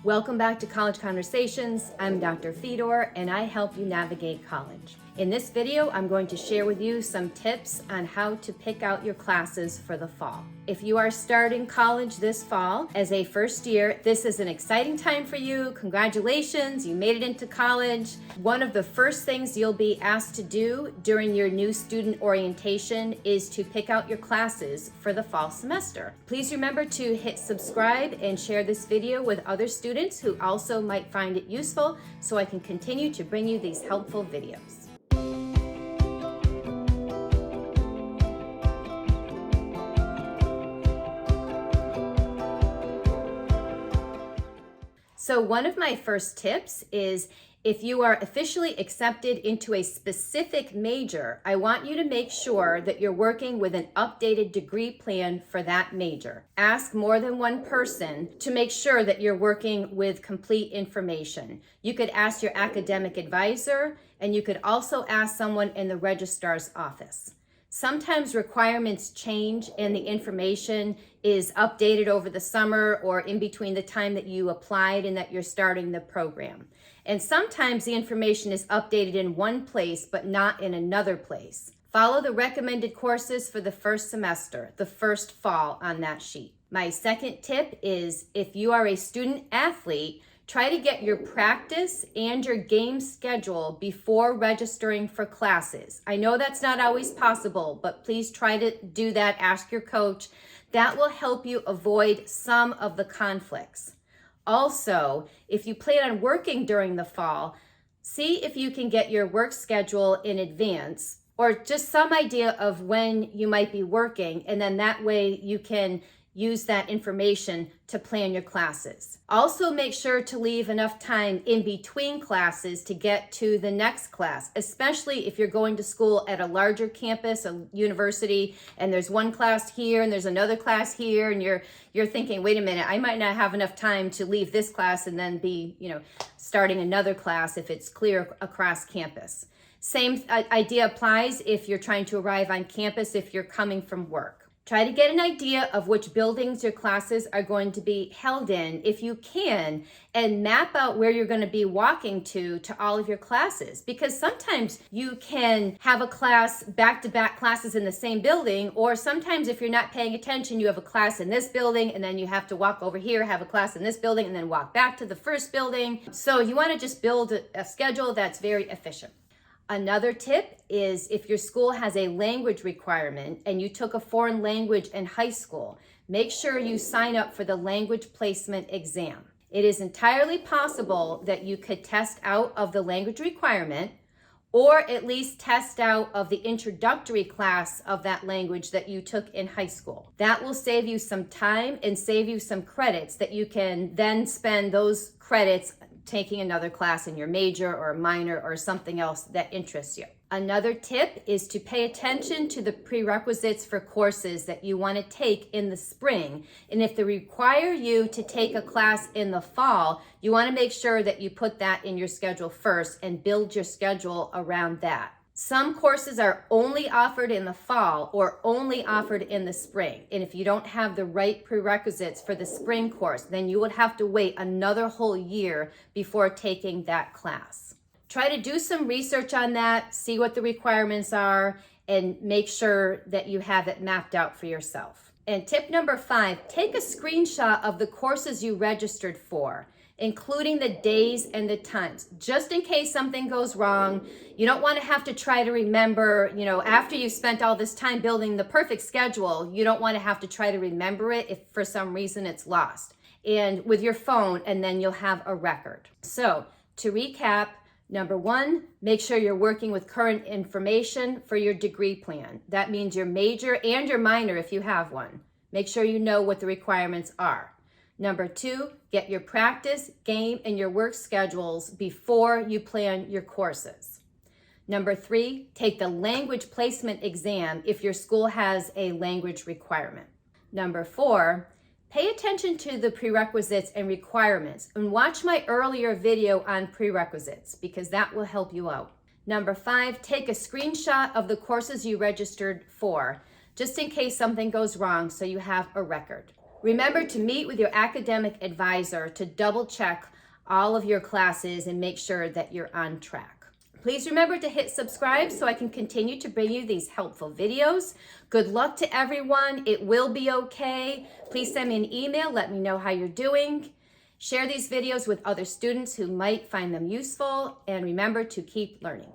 Welcome back to College Conversations. I'm Dr. Fedor and I help you navigate college. In this video, I'm going to share with you some tips on how to pick out your classes for the fall. If you are starting college this fall as a first year, this is an exciting time for you. Congratulations, you made it into college. One of the first things you'll be asked to do during your new student orientation is to pick out your classes for the fall semester. Please remember to hit subscribe and share this video with other students who also might find it useful so I can continue to bring you these helpful videos. So one of my first tips is if you are officially accepted into a specific major, I want you to make sure that you're working with an updated degree plan for that major. Ask more than one person to make sure that you're working with complete information. You could ask your academic advisor, and you could also ask someone in the registrar's office. Sometimes requirements change and the information is updated over the summer or in between the time that you applied and that you're starting the program. And sometimes the information is updated in one place but not in another place. Follow the recommended courses for the first semester, the first fall on that sheet. My second tip is if you are a student athlete, try to get your practice and your game schedule before registering for classes. I know that's not always possible, but please try to do that. Ask your coach. That will help you avoid some of the conflicts. Also, if you plan on working during the fall, see if you can get your work schedule in advance or just some idea of when you might be working, and then that way you can use that information to plan your classes. Also, make sure to leave enough time in between classes to get to the next class, especially if you're going to school at a larger campus, a university, and there's one class here and there's another class here, and you're thinking, wait a minute, I might not have enough time to leave this class and then be, starting another class if it's clear across campus. Same idea applies if you're trying to arrive on campus if you're coming from work. Try to get an idea of which buildings your classes are going to be held in, if you can, and map out where you're going to be walking to all of your classes. Because sometimes you can have a class, back-to-back classes in the same building, or sometimes if you're not paying attention, you have a class in this building, and then you have to walk over here, have a class in this building, and then walk back to the first building. So you want to just build a schedule that's very efficient. Another tip is if your school has a language requirement and you took a foreign language in high school, make sure you sign up for the language placement exam. It is entirely possible that you could test out of the language requirement or at least test out of the introductory class of that language that you took in high school. That will save you some time and save you some credits that you can then spend those credits taking another class in your major or minor or something else that interests you. Another tip is to pay attention to the prerequisites for courses that you want to take in the spring. And if they require you to take a class in the fall, you want to make sure that you put that in your schedule first and build your schedule around that. Some courses are only offered in the fall or only offered in the spring. And if you don't have the right prerequisites for the spring course, then you would have to wait another whole year before taking that class. Try to do some research on that, see what the requirements are, and make sure that you have it mapped out for yourself. And tip number 5, take a screenshot of the courses you registered for, including the days and the times, just in case something goes wrong. You don't want to have to try to remember, after you've spent all this time building the perfect schedule, you don't want to have to try to remember it if for some reason it's lost. And with your phone, and then you'll have a record. So to recap, number 1, make sure you're working with current information for your degree plan. That means your major and your minor if you have one. Make sure you know what the requirements are. Number 2, get your practice, game, and your work schedules before you plan your courses. Number 3, take the language placement exam if your school has a language requirement. Number 4, pay attention to the prerequisites and requirements and watch my earlier video on prerequisites because that will help you out. Number 5, take a screenshot of the courses you registered for just in case something goes wrong so you have a record. Remember to meet with your academic advisor to double check all of your classes and make sure that you're on track. Please remember to hit subscribe so I can continue to bring you these helpful videos. Good luck to everyone. It will be okay. Please send me an email. Let me know how you're doing. Share these videos with other students who might find them useful. And remember to keep learning.